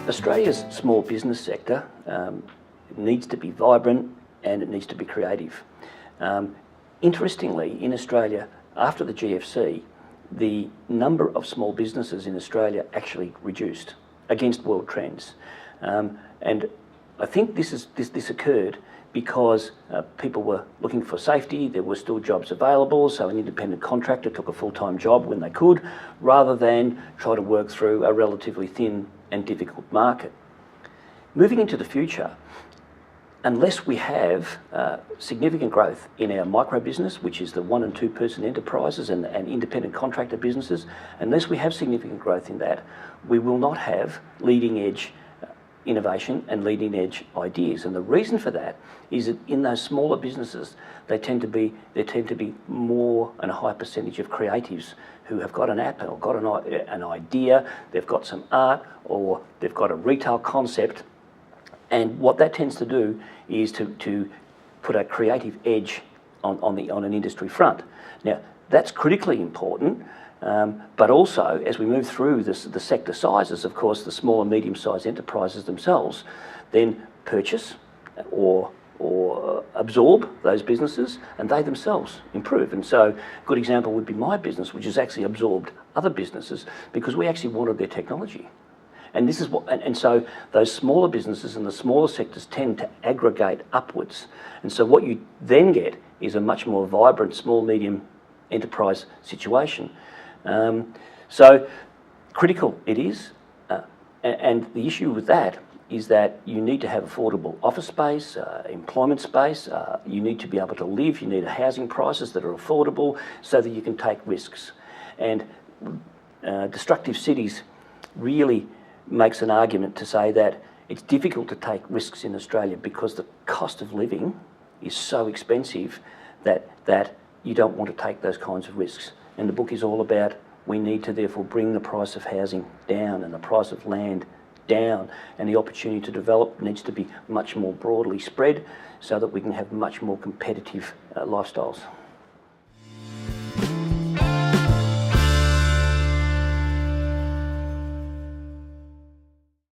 Australia's small business sector needs to be vibrant and it needs to be creative. Interestingly, in Australia, after the GFC, the number of small businesses in Australia actually reduced against world trends. And I think this occurred because people were looking for safety, there were still jobs available, so an independent contractor took a full-time job when they could, rather than try to work through a relatively thin and difficult market. Moving into the future, unless we have significant growth in our micro business, which is the 1 and 2 person enterprises and independent contractor businesses, unless we have significant growth in that, we will not have leading edge innovation and leading edge ideas. And the reason for that is that in those smaller businesses, there tend to be more and a high percentage of creatives who have got an app or got an idea, they've got some art, or they've got a retail concept. And what that tends to do is to put a creative edge on an industry front. Now, that's critically important, but also as we move through the sector sizes, of course, the small and medium-sized enterprises themselves then purchase or absorb those businesses, and they themselves improve. And so a good example would be my business, which has actually absorbed other businesses because we actually wanted their technology. And this is what, and so those smaller businesses and the smaller sectors tend to aggregate upwards. And so what you then get is a much more vibrant small, medium enterprise situation. So critical it is. And the issue with that is that you need to have affordable office space, employment space, you need to be able to live, you need housing prices that are affordable so that you can take risks. And Destructive Cities really makes an argument to say that it's difficult to take risks in Australia because the cost of living is so expensive that you don't want to take those kinds of risks. And the book is all about we need to therefore bring the price of housing down and the price of land down, and the opportunity to develop needs to be much more broadly spread so that we can have much more competitive lifestyles.